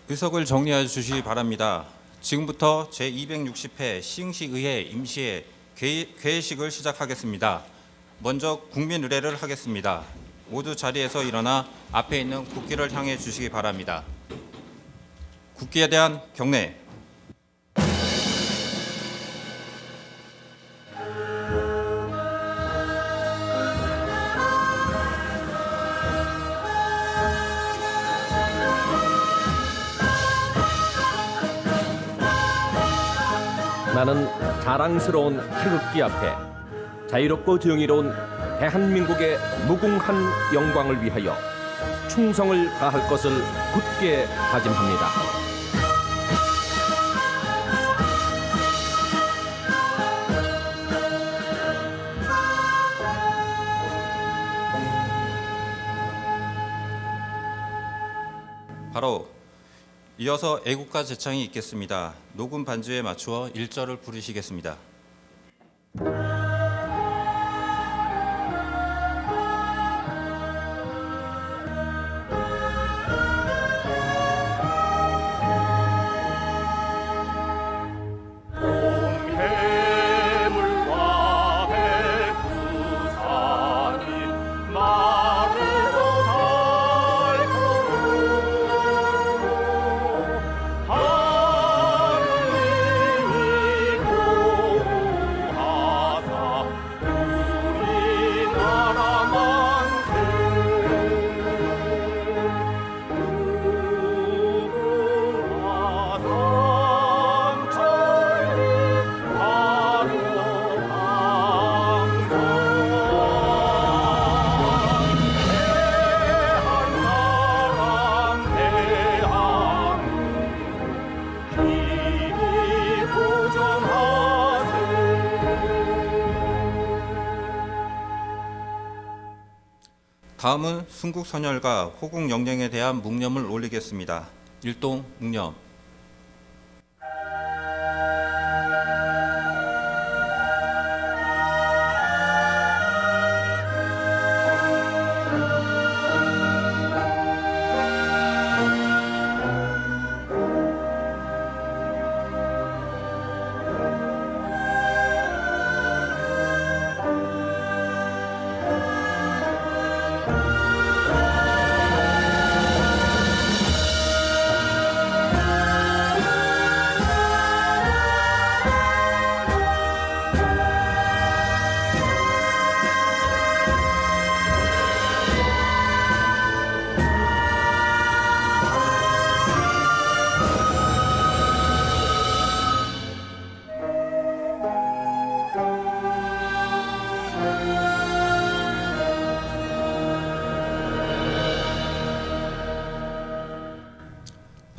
의석을 정리해 주시기 바랍니다. 지금부터 제260회 시흥시의회 임시회 개회식을 시작하겠습니다. 먼저 국민 의례를 하겠습니다. 모두 자리에서 일어나 앞에 있는 국기를 향해 주시기 바랍니다. 국기에 대한 경례. 나는 자랑스러운 태극기 앞에 자유롭고 정의로운 대한민국의 무궁한 영광을 위하여 충성을 다할 것을 굳게 다짐합니다. 바로 이어서 애국가 제창이 있겠습니다. 녹음 반주에 맞추어 1절을 부르시겠습니다. 다음은 순국선열과 호국영령에 대한 묵념을 올리겠습니다. 일동 묵념.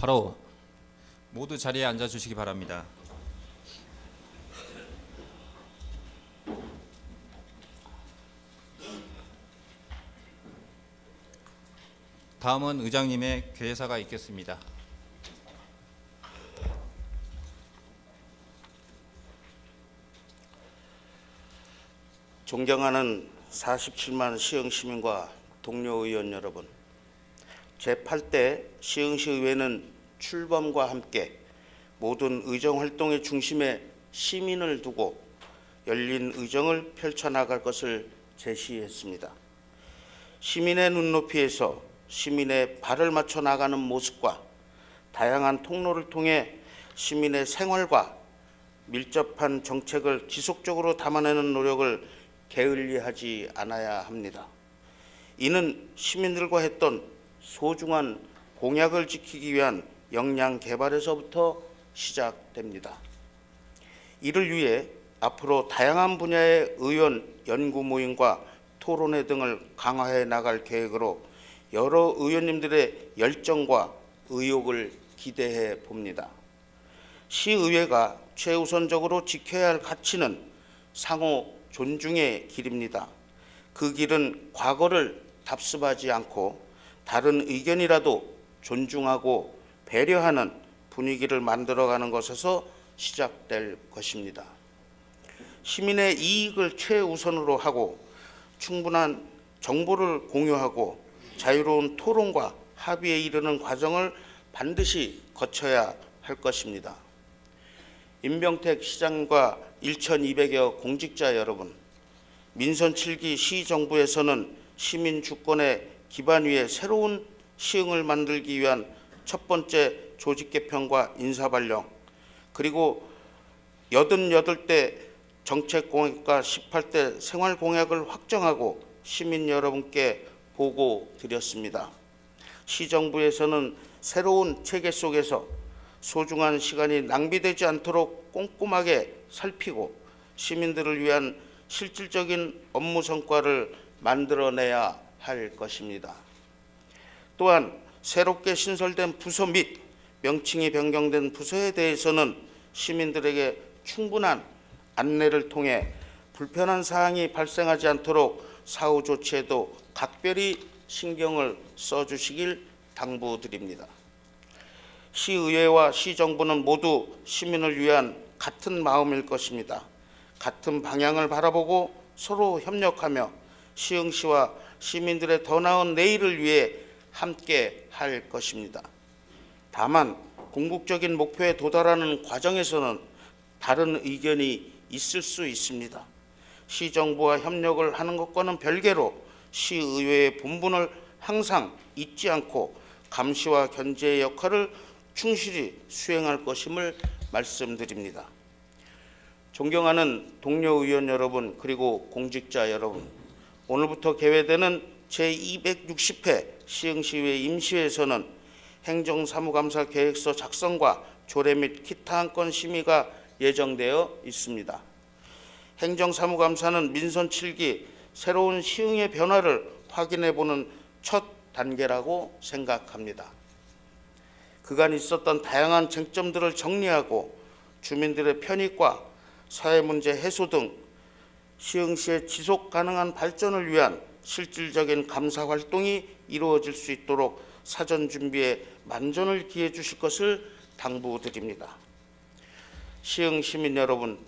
바로 모두 자리에 앉아 주시기 바랍니다. 다음은 의장님의 개사가 있겠습니다. 존경하는 47만 시흥 시민과 동료 의원 여러분, 제8대 시흥시 의회는 출범과 함께 모든 의정 활동의 중심에 시민을 두고 열린 의정을 펼쳐나갈 것을 제시했습니다. 시민의 눈높이에서 시민의 발을 맞춰 나가는 모습과 다양한 통로를 통해 시민의 생활과 밀접한 정책을 지속적으로 담아내는 노력을 게을리하지 않아야 합니다. 이는 시민들과 했던 소중한 공약을 지키기 위한 역량 개발에서부터 시작됩니다. 이를 위해 앞으로 다양한 분야의 의원 연구 모임과 토론회 등을 강화해 나갈 계획으로 여러 의원님들의 열정과 의욕을 기대해 봅니다. 시의회가 최우선적으로 지켜야 할 가치는 상호 존중의 길입니다. 그 길은 과거를 답습하지 않고 다른 의견이라도 존중하고 배려하는 분위기를 만들어가는 것에서 시작될 것입니다. 시민의 이익을 최우선으로 하고 충분한 정보를 공유하고 자유로운 토론과 합의에 이르는 과정을 반드시 거쳐야 할 것입니다. 임병택 시장과 1,200여 공직자 여러분, 민선 7기 시정부에서는 시민 주권의 기반 위에 새로운 시흥을 만들기 위한 첫 번째 조직 개편과 인사 발령, 그리고 88대 정책 공약과 18대 생활 공약을 확정하고 시민 여러분께 보고 드렸습니다. 시정부에서는 새로운 체계 속에서 소중한 시간이 낭비되지 않도록 꼼꼼하게 살피고 시민들을 위한 실질적인 업무 성과를 만들어내야 할 것입니다. 또한 새롭게 신설된 부서 및 명칭이 변경된 부서에 대해서는 시민들에게 충분한 안내를 통해 불편한 사항이 발생하지 않도록 사후 조치에도 각별히 신경을 써주시길 당부드립니다. 시의회와 시정부는 모두 시민을 위한 같은 마음일 것입니다. 같은 방향을 바라보고 서로 협력하며 시흥시와 시민들의 더 나은 내일을 위해 함께 할 것입니다. 다만 궁극적인 목표에 도달하는 과정에서는 다른 의견이 있을 수 있습니다. 시정부와 협력을 하는 것과는 별개로 시의회의 본분을 항상 잊지 않고 감시와 견제의 역할을 충실히 수행할 것임을 말씀드립니다. 존경하는 동료 의원 여러분, 그리고 공직자 여러분, 오늘부터 개회되는 제260회 시흥시의회 임시회에서는 행정사무감사 계획서 작성과 조례 및 기타 안건 심의가 예정되어 있습니다. 행정사무감사는 민선 7기 새로운 시흥의 변화를 확인해보는 첫 단계라고 생각합니다. 그간 있었던 다양한 쟁점들을 정리하고 주민들의 편익과 사회문제 해소 등 시흥시의 지속 가능한 발전을 위한 실질적인 감사 활동이 이루어질 수 있도록 사전 준비에 만전을 기해 주실 것을 당부드립니다. 시흥 시민 여러분,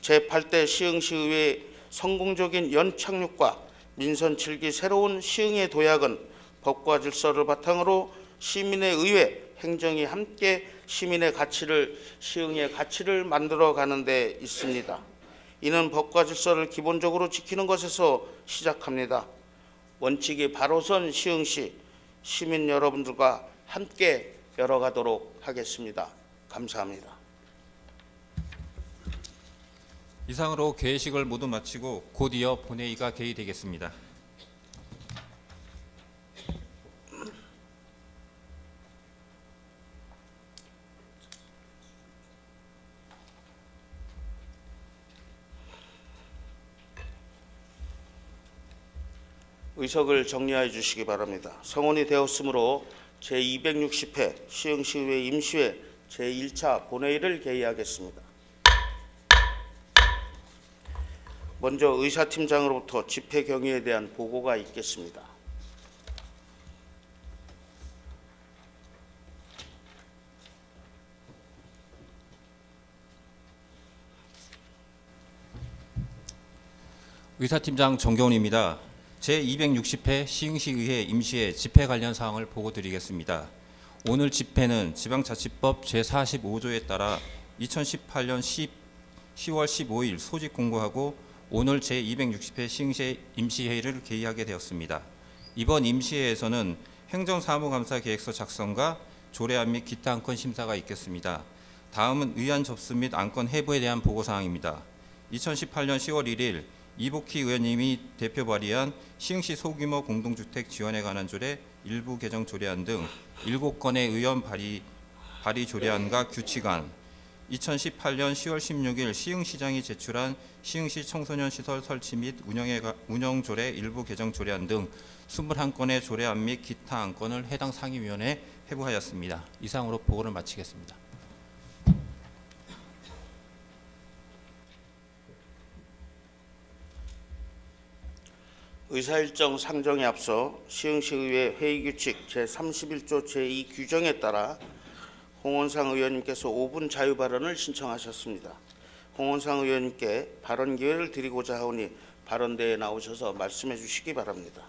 제8대 시흥시의회의 성공적인 연착륙과 민선 7기 새로운 시흥의 도약은 법과 질서를 바탕으로 시민의 의회, 행정이 함께 시민의 가치를, 시흥의 가치를 만들어가는 데 있습니다. 이는 법과 질서를 기본적으로 지키는 것에서 시작합니다. 원칙이 바로 선 시흥시, 시민 여러분들과 함께 열어가도록 하겠습니다. 감사합니다. 이상으로 개회식을 모두 마치고 곧 이어 본회의가 개의되겠습니다. 의석을 정리해 주시기 바랍니다. 성원이 되었으므로 제260회 시흥시의회 임시회 제1차 본회의를 개의하겠습니다. 먼저 의사팀장으로부터 집회 경위에 대한 보고가 있겠습니다. 의사팀장 정겨운입니다. 제260회 시흥시의회 임시회 집회 관련 사항을 보고드리겠습니다. 오늘 집회는 지방자치법 제45조에 따라 2018년 10월 15일 소집 공고하고 오늘 제260회 시흥시 임시회의를 개의하게 되었습니다. 이번 임시회에서는 행정사무감사 계획서 작성과 조례안 및 기타 안건 심사가 있겠습니다. 다음은 의안 접수 및 안건 해부에 대한 보고사항입니다. 2018년 10월 1일 이복희 의원님이 대표 발의한 시흥시 소규모 공동주택 지원에 관한 조례 일부 개정 조례안 등 7건의 의원 발의 조례안과 규칙안, 2018년 10월 16일 시흥시장이 제출한 시흥시 청소년 시설 설치 및 운영 조례 일부 개정 조례안 등 21건의 조례안 및 기타 안건을 해당 상임위원회에 회부하였습니다. 이상으로 보고를 마치겠습니다. 의사일정 상정에 앞서 시흥시의회 회의규칙 제31조 제2 규정에 따라 홍원상 의원님께서 5분 자유발언을 신청하셨습니다. 홍원상 의원님께 발언 기회를 드리고자 하오니 발언대에 나오셔서 말씀해 주시기 바랍니다.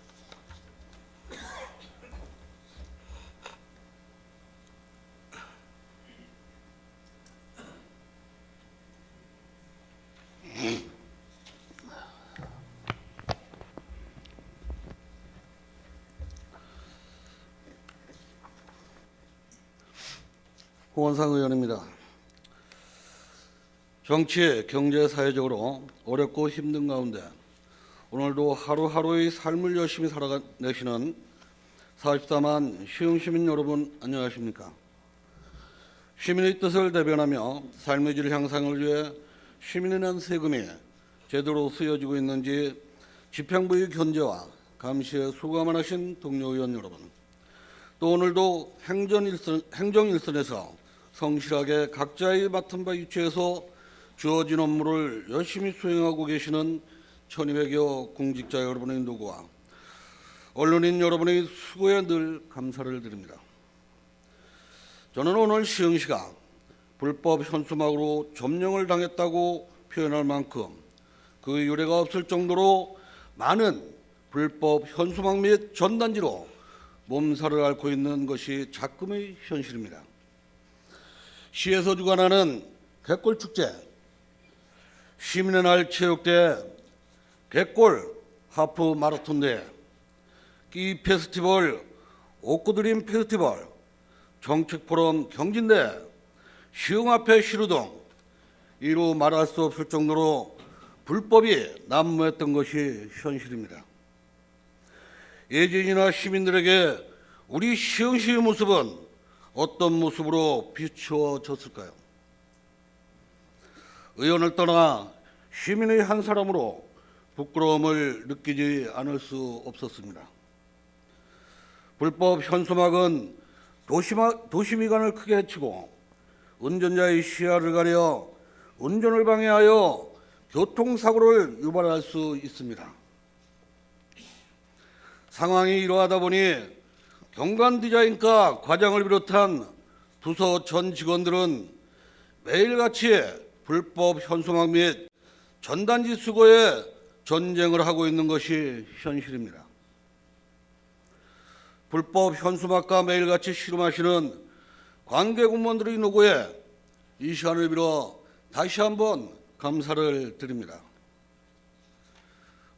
홍원상 의원입니다. 정치, 경제, 사회적으로 어렵고 힘든 가운데 오늘도 하루하루의 삶을 열심히 살아내시는 44만 시흥시민 여러분 안녕하십니까? 시민의 뜻을 대변하며 삶의 질 향상을 위해 시민이 낸 세금이 제대로 쓰여지고 있는지 집행부의 견제와 감시에 수고만 하신 동료 의원 여러분, 또 오늘도 행정일선에서 성실하게 각자의 맡은 바 위치에서 주어진 업무를 열심히 수행하고 계시는 1200여 공직자 여러분의 노고와 언론인 여러분의 수고에 늘 감사를 드립니다. 저는 오늘 시흥시가 불법 현수막으로 점령을 당했다고 표현할 만큼 그 유례가 없을 정도로 많은 불법 현수막 및 전단지로 몸살을 앓고 있는 것이 작금의 현실입니다. 시에서 주관하는 갯골축제, 시민의 날 체육대회, 갯골 하프 마라톤 대회, 끼 페스티벌, 옥구드림 페스티벌, 정책포럼 경진대회, 시흥앞에 시루 등 이루 말할 수 없을 정도로 불법이 난무했던 것이 현실입니다. 예진이나 시민들에게 우리 시흥시의 모습은 어떤 모습으로 비추어졌을까요? 의원을 떠나 시민의 한 사람으로 부끄러움을 느끼지 않을 수 없었습니다. 불법 현수막은 도시미관을 크게 해치고 운전자의 시야를 가려 운전을 방해하여 교통사고를 유발할 수 있습니다. 상황이 이러하다 보니 경관디자인과 과장을 비롯한 부서 전 직원들은 매일같이 불법 현수막 및 전단지 수거에 전쟁을 하고 있는 것이 현실입니다. 불법 현수막과 매일같이 씨름하시는 관계 공무원들의 노고에 이 시간을 빌어 다시 한번 감사를 드립니다.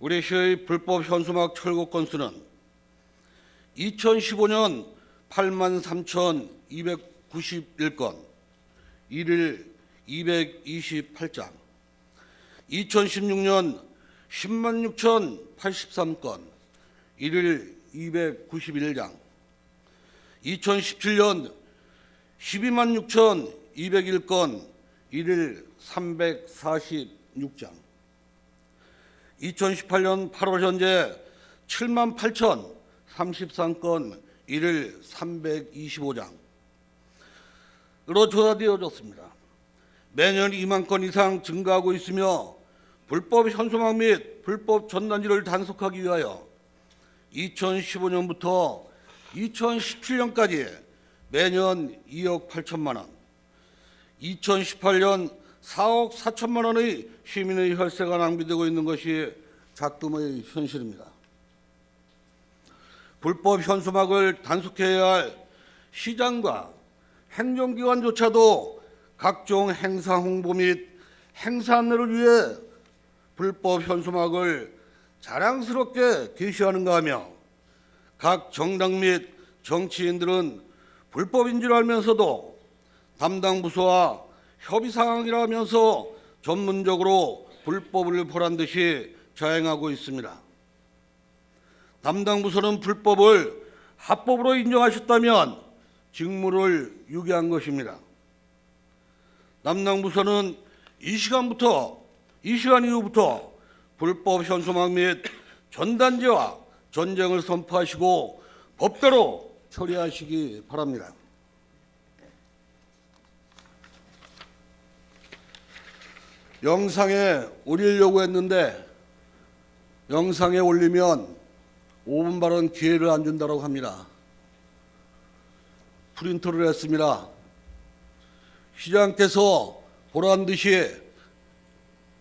우리 시의 불법 현수막 철거 건수는 2015년 83,291건, 이를 228장, 2016년 106,083건, 이를 291장, 2017년 126,201건, 이를 346장, 2018년 8월 현재 78,033건, 이를 325장으로 조사되어졌습니다. 매년 2만 건 이상 증가하고 있으며 불법 현수막 및 불법 전단지를 단속하기 위하여 2015년부터 2017년까지 매년 2억 8천만 원, 2018년 4억 4천만 원의 시민의 혈세가 낭비되고 있는 것이 작금의 현실입니다. 불법 현수막을 단속해야 할 시장과 행정기관조차도 각종 행사 홍보 및 행사 안내를 위해 불법 현수막을 자랑스럽게 게시하는가 하며 각 정당 및 정치인들은 불법인 줄 알면서도 담당 부서와 협의 사항이라 하면서 전문적으로 불법을 보란 듯이 자행하고 있습니다. 담당 부서는 불법을 합법으로 인정하셨다면 직무를 유기한 것입니다. 담당 부서는 이 시간 이후부터 불법 현수막 및 전단지와 전쟁을 선포하시고 법대로 처리하시기 바랍니다. 영상에 올리려고 했는데 영상에 올리면 5분 발언 기회를 안 준다고 합니다. 프린터를 했습니다. 시장께서 보란 듯이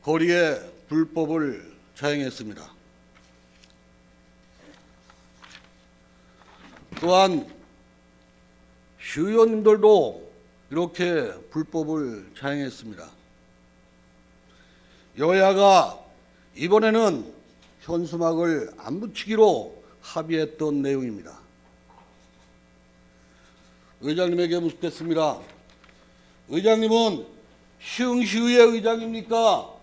거리에 불법을 자행했습니다. 또한 시의원님들도 이렇게 불법을 자행했습니다. 여야가 이번에는 현수막을 안 붙이기로 합의했던 내용입니다. 의장님에게 묻겠습니다. 의장님은 시흥시의회 의장입니까?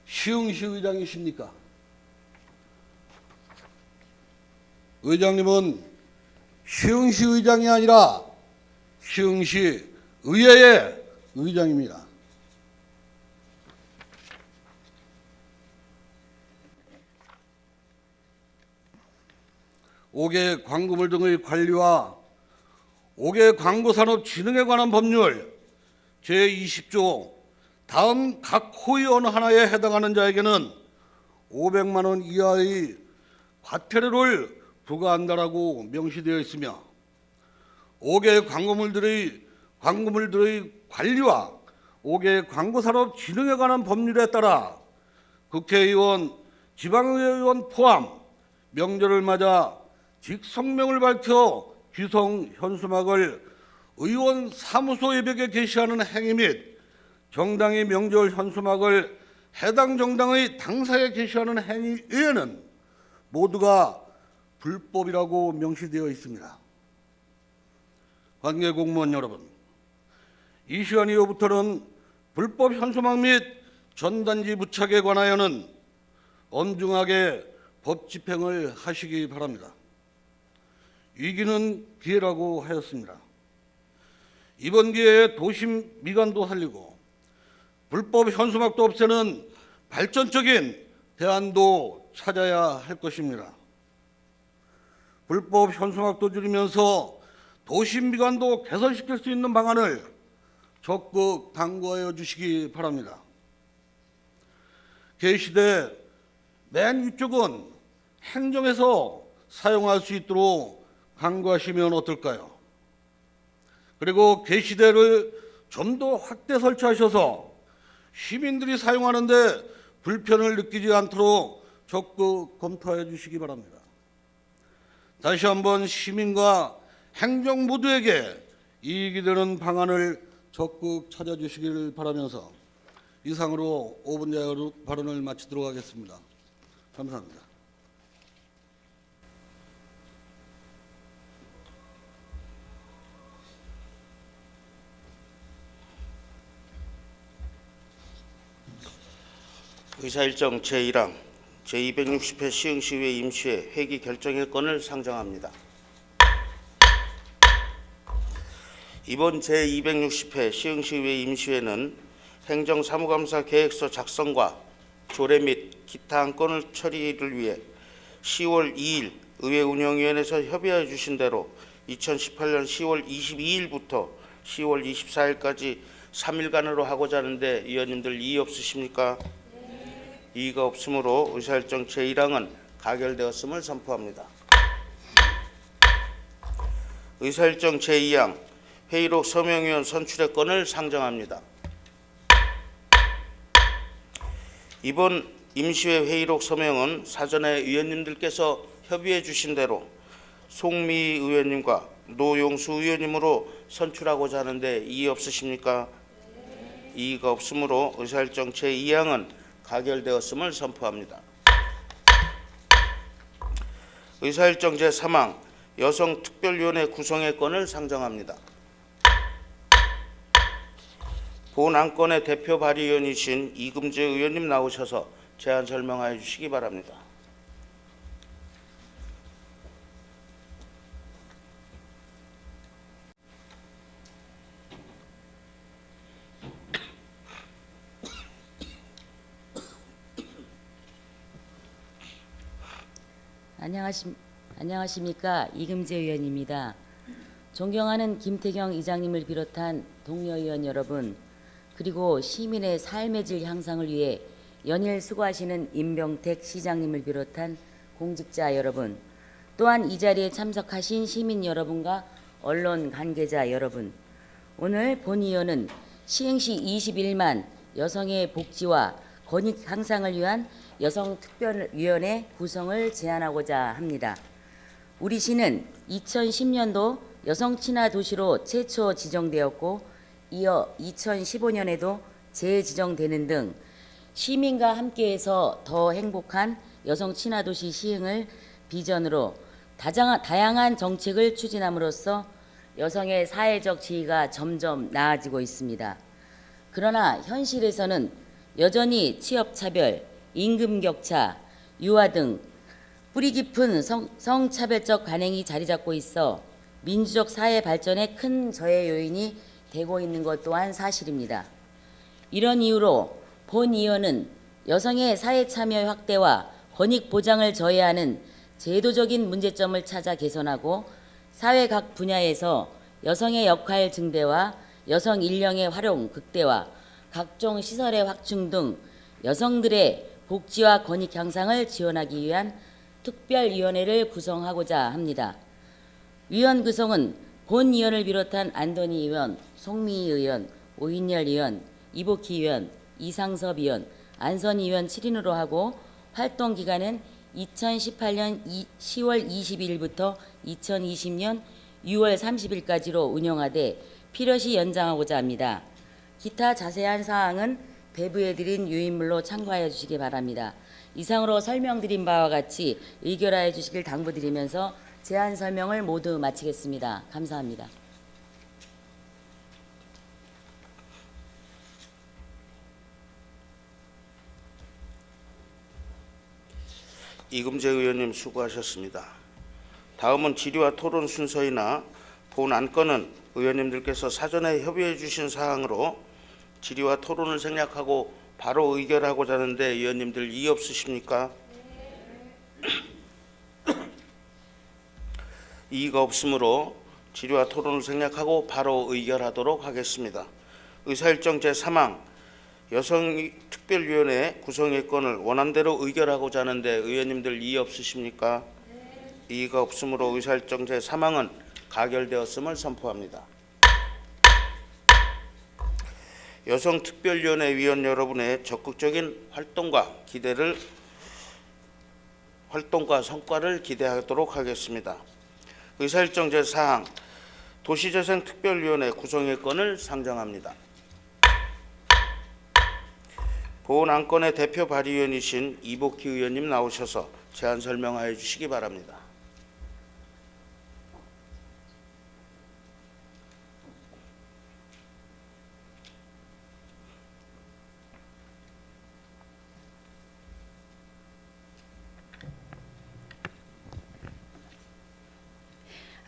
시흥시 의장이십니까? 의장님은 시흥시 의장이 아니라 시흥시 의회의 의장입니다. 옥외 광고물 등의 관리와 옥외 광고산업 진흥에 관한 법률 제20조 다음 각 호의 어느 하나에 해당하는 자에게는 500만 원 이하의 과태료를 부과한다라고 명시되어 있으며 옥외 광고물들의 관리와 옥외 광고산업 진흥에 관한 법률에 따라 국회의원, 지방의원 포함 명절을 맞아 직성명을 밝혀 귀성 현수막을 의원 사무소 외벽에 게시하는 행위 및 정당의 명절 현수막을 해당 정당의 당사에 게시하는 행위 외에는 모두가 불법이라고 명시되어 있습니다. 관계 공무원 여러분, 이 시간 이후부터는 불법 현수막 및 전단지 부착에 관하여는 엄중하게 법 집행을 하시기 바랍니다. 위기는 기회라고 하였습니다. 이번 기회에 도심 미관도 살리고 불법 현수막도 없애는 발전적인 대안도 찾아야 할 것입니다. 불법 현수막도 줄이면서 도심 미관도 개선시킬 수 있는 방안을 적극 당부하여 주시기 바랍니다. 게시대 맨 위쪽은 행정에서 사용할 수 있도록 강구하시면 어떨까요? 그리고 게시대를 좀 더 확대 설치하셔서 시민들이 사용하는데 불편을 느끼지 않도록 적극 검토해 주시기 바랍니다. 다시 한번 시민과 행정 모두에게 이익이 되는 방안을 적극 찾아주시길 바라면서 이상으로 5분 발언을 마치도록 하겠습니다. 감사합니다. 의사일정 제1항 제260회 시흥시의회 임시회 회기 결정일 건을 상정합니다. 이번 제260회 시흥시의회 임시회는 행정사무감사 계획서 작성과 조례 및 기타 안건을 처리를 위해 10월 2일 의회운영위원회에서 협의해 주신 대로 2018년 10월 22일부터 10월 24일까지 3일간으로 하고자 하는데 위원님들 이의 없으십니까? 이의가 없으므로 의사일정 제1항은 가결되었음을 선포합니다. 의사일정 제2항 회의록 서명위원 선출의 건을 상정합니다. 이번 임시회 회의록 서명은 사전에 위원님들께서 협의해 주신 대로 송미 의원님과 노용수 의원님으로 선출하고자 하는데 이의 없으십니까? 이의가 없으므로 의사일정 제2항은 가결되었음을 선포합니다. 의사일정 제3항 여성특별위원회 구성의 건을 상정합니다. 본 안건의 대표 발의위원이신 이금재 의원님 나오셔서 제안 설명하여 주시기 바랍니다. 안녕하십니까. 이금재 의원입니다. 존경하는 김태경 이장님을 비롯한 동료 의원 여러분, 그리고 시민의 삶의 질 향상을 위해 연일 수고하시는 임병택 시장님을 비롯한 공직자 여러분, 또한 이 자리에 참석하신 시민 여러분과 언론 관계자 여러분, 오늘 본의원은 시흥시 21만 여성의 복지와 권익 향상을 위한 여성특별위원회 구성을 제안하고자 합니다. 우리 시는 2010년도 여성친화 도시로 최초 지정되었고 이어 2015년에도 재지정되는 등 시민과 함께해서 더 행복한 여성친화 도시 시흥을 비전으로 다양한 정책을 추진함으로써 여성의 사회적 지위가 점점 나아지고 있습니다. 그러나 현실에서는 여전히 취업차별, 임금격차, 유아 등 뿌리 깊은 성차별적 관행이 자리 잡고 있어 민주적 사회 발전에 큰 저해 요인이 되고 있는 것 또한 사실입니다. 이런 이유로 본 의원은 여성의 사회 참여 확대와 권익 보장을 저해하는 제도적인 문제점을 찾아 개선하고 사회 각 분야에서 여성의 역할 증대와 여성 인력의 활용 극대화, 각종 시설의 확충 등 여성들의 복지와 권익 향상을 지원하기 위한 특별위원회를 구성하고자 합니다. 위원 구성은 본 의원을 비롯한 안도니 의원, 송미희 의원, 오인열 의원, 이복희 의원, 이상섭 의원, 안선희 의원 7인으로 하고 활동 기간은 2018년 10월 22일부터 2020년 6월 30일까지로 운영하되 필요시 연장하고자 합니다. 기타 자세한 사항은 배부해드린 유인물로 참고하여 주시기 바랍니다. 이상으로 설명드린 바와 같이 의결하여 주시길 당부드리면서 제안 설명을 모두 마치겠습니다. 감사합니다. 이금재 의원님 수고하셨습니다. 다음은 질의와 토론 순서이나 본 안건은 의원님들께서 사전에 협의해 주신 사항으로 질의와 토론을 생략하고 바로 의결하고자 하는데 의원님들 이의 없으십니까? 이의가 없으므로 질의와 토론을 생략하고 바로 의결하도록 하겠습니다. 의사일정 제3항 여성특별위원회 구성예건을 원안대로 의결하고자 하는데 의원님들 이의 없으십니까? 이의가 없으므로 의사일정 제3항은 가결되었음을 선포합니다. 여성특별위원회 위원 여러분의 적극적인 활동과 성과를 기대하도록 하겠습니다. 의사일정 제4항 도시재생특별위원회 구성예건을 상정합니다. 본 안건의 대표 발의위원이신 이복희 의원님 나오셔서 제안 설명하여 주시기 바랍니다.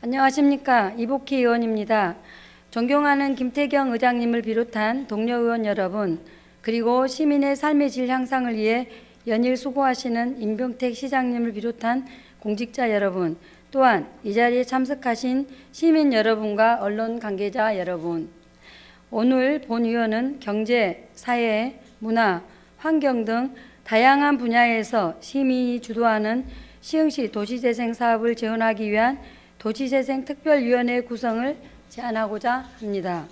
안녕하십니까. 이복희 의원입니다. 존경하는 김태경 의장님을 비롯한 동료 의원 여러분, 그리고 시민의 삶의 질 향상을 위해 연일 수고하시는 임병택 시장님을 비롯한 공직자 여러분, 또한 이 자리에 참석하신 시민 여러분과 언론 관계자 여러분, 오늘 본 의원은 경제, 사회, 문화, 환경 등 다양한 분야에서 시민이 주도하는 시흥시 도시재생 사업을 지원하기 위한 도시재생특별위원회 구성을 제안하고자 합니다.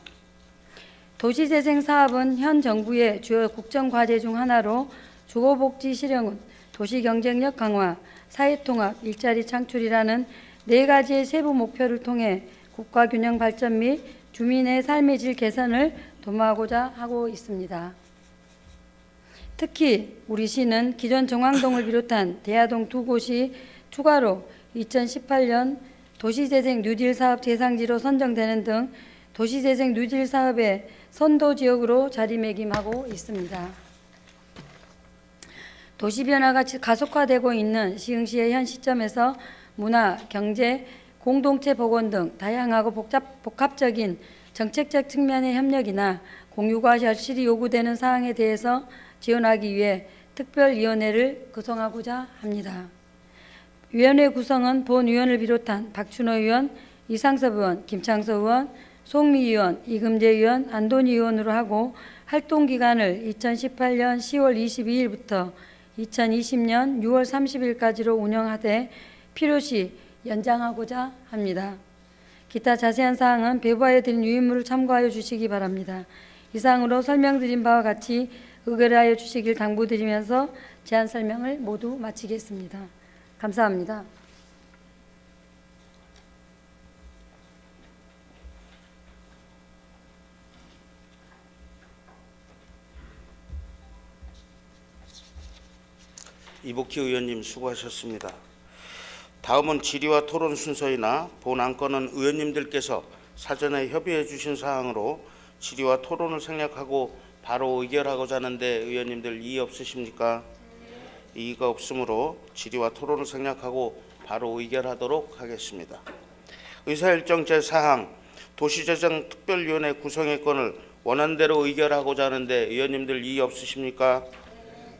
도시재생 사업은 현 정부의 주요 국정과제 중 하나로 주거복지 실현은 도시경쟁력 강화, 사회통합, 일자리 창출이라는 4가지의 세부 목표를 통해 국가균형 발전 및 주민의 삶의 질 개선을 도모하고자 하고 있습니다. 특히 우리 시는 기존 정왕동을 비롯한 대야동 2곳이 추가로 2018년 도시재생 뉴딜 사업 대상지로 선정되는 등 도시재생 뉴딜 사업의 선도지역으로 자리매김하고 있습니다. 도시변화가 가속화되고 있는 시흥시의 현 시점에서 문화, 경제, 공동체 복원 등 다양하고 복합적인 정책적 측면의 협력이나 공유가 절실히 요구되는 사항에 대해서 지원하기 위해 특별위원회를 구성하고자 합니다. 위원회 구성은 본 의원을 비롯한 박춘호 의원, 이상섭 의원, 김창서 의원, 송미 의원, 이금재 의원, 안도니 의원으로 하고 활동 기간을 2018년 10월 22일부터 2020년 6월 30일까지로 운영하되 필요시 연장하고자 합니다. 기타 자세한 사항은 배부하여 드린 유인물을 참고하여 주시기 바랍니다. 이상으로 설명드린 바와 같이 의결하여 주시길 당부드리면서 제안 설명을 모두 마치겠습니다. 감사합니다. 이복희 의원님 수고하셨습니다. 다음은 질의와 토론 순서이나 본 안건은 의원님들께서 사전에 협의해 주신 사항으로 질의와 토론을 생략하고 바로 의결하고자 하는데 의원님들 이의 없으십니까? 이의가 없으므로 질의와 토론을 생략하고 바로 의결하도록 하겠습니다. 의사일정 제4항 도시재정특별위원회 구성의 건을 원안대로 의결하고자 하는데 의원님들 이의 없으십니까?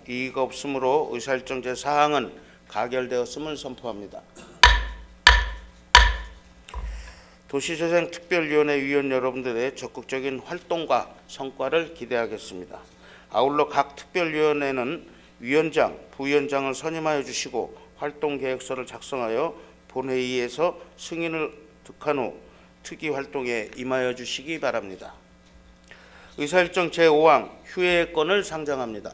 이의가 없으므로 의사일정 제4항은 가결되었음을 선포합니다. 도시재정특별위원회 위원 여러분들의 적극적인 활동과 성과를 기대하겠습니다. 아울러 각 특별위원회는 위원장, 부위원장을 선임하여 주시고 활동계획서를 작성하여 본회의에서 승인을 득한 후 특위 활동에 임하여 주시기 바랍니다. 의사일정 제5항 휴회의 건을 상정합니다.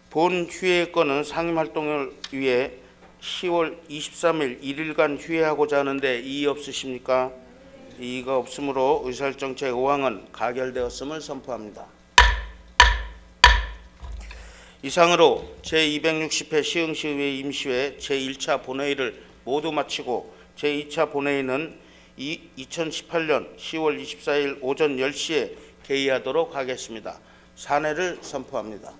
본 휴회의 건은 상임활동을 위해 10월 23일 1일간 휴회하고자 하는데 이의 없으십니까? 이의가 없으므로 의사일정 제5항은 가결되었음을 선포합니다. 이상으로 제260회 시흥시의회 임시회 제1차 본회의를 모두 마치고 제2차 본회의는 2018년 10월 24일 오전 10시에 개의하도록 하겠습니다. 산회를 선포합니다.